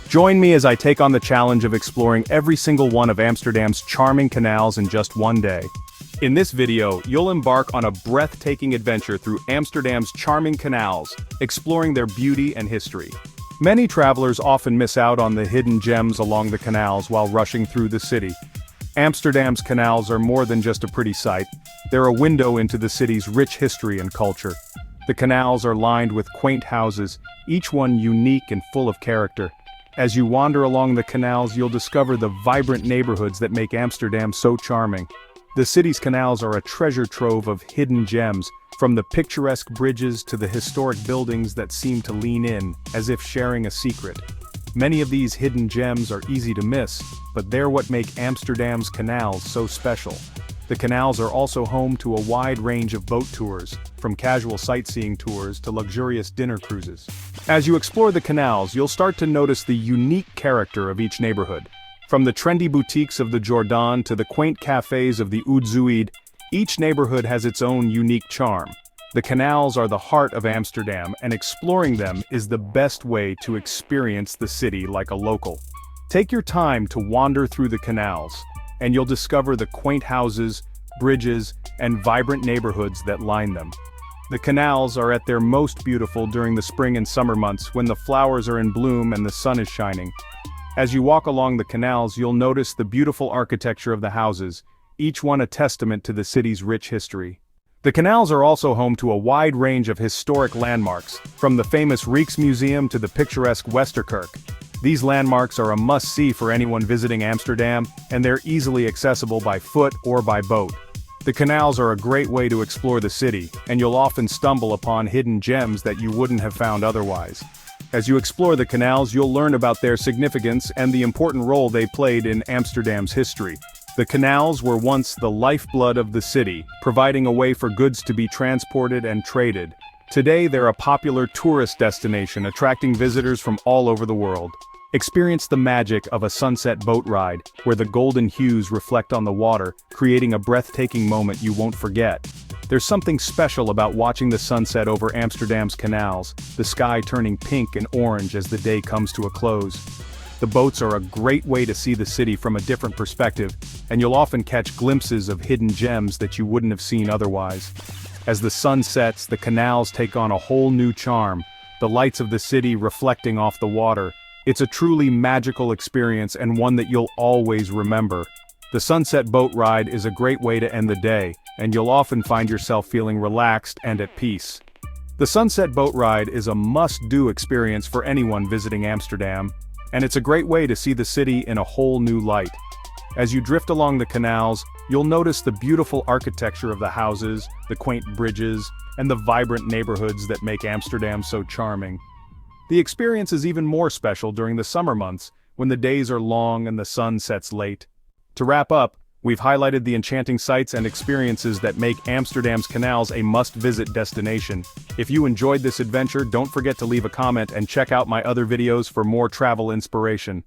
Join me as I take on the challenge of exploring every single one of Amsterdam's charming canals in just one day. In this video, you'll embark on a breathtaking adventure through Amsterdam's charming canals, exploring their beauty and history. Many travelers often miss out on the hidden gems along the canals while rushing through the city. Amsterdam's canals are more than just a pretty sight, they're a window into the city's rich history and culture. The canals are lined with quaint houses, each one unique and full of character. As you wander along the canals, you'll discover the vibrant neighborhoods that make Amsterdam so charming. The city's canals are a treasure trove of hidden gems, from the picturesque bridges to the historic buildings that seem to lean in, as if sharing a secret. Many of these hidden gems are easy to miss, but they're what make Amsterdam's canals so special. The canals are also home to a wide range of boat tours, from casual sightseeing tours to luxurious dinner cruises. As you explore the canals, you'll start to notice the unique character of each neighborhood. From the trendy boutiques of the Jordaan to the quaint cafes of the Oud Zuid, each neighborhood has its own unique charm. The canals are the heart of Amsterdam, and exploring them is the best way to experience the city like a local. Take your time to wander through the canals, and you'll discover the quaint houses, bridges, and vibrant neighborhoods that line them. The canals are at their most beautiful during the spring and summer months when the flowers are in bloom and the sun is shining. As you walk along the canals, you'll notice the beautiful architecture of the houses, each one a testament to the city's rich history. The canals are also home to a wide range of historic landmarks, from the famous Rijksmuseum to the picturesque Westerkerk. These landmarks are a must-see for anyone visiting Amsterdam, and they're easily accessible by foot or by boat. The canals are a great way to explore the city, and you'll often stumble upon hidden gems that you wouldn't have found otherwise. As you explore the canals, you'll learn about their significance and the important role they played in Amsterdam's history. The canals were once the lifeblood of the city, providing a way for goods to be transported and traded. Today they're a popular tourist destination, attracting visitors from all over the world. Experience the magic of a sunset boat ride, where the golden hues reflect on the water, creating a breathtaking moment you won't forget. There's something special about watching the sunset over Amsterdam's canals, the sky turning pink and orange as the day comes to a close. The boats are a great way to see the city from a different perspective, and you'll often catch glimpses of hidden gems that you wouldn't have seen otherwise. As the sun sets, the canals take on a whole new charm, the lights of the city reflecting off the water. It's a truly magical experience and one that you'll always remember. The sunset boat ride is a great way to end the day, and you'll often find yourself feeling relaxed and at peace. The sunset boat ride is a must-do experience for anyone visiting Amsterdam, and it's a great way to see the city in a whole new light. As you drift along the canals, you'll notice the beautiful architecture of the houses, the quaint bridges, and the vibrant neighborhoods that make Amsterdam so charming. The experience is even more special during the summer months, when the days are long and the sun sets late. To wrap up, we've highlighted the enchanting sights and experiences that make Amsterdam's canals a must-visit destination. If you enjoyed this adventure, don't forget to leave a comment and check out my other videos for more travel inspiration.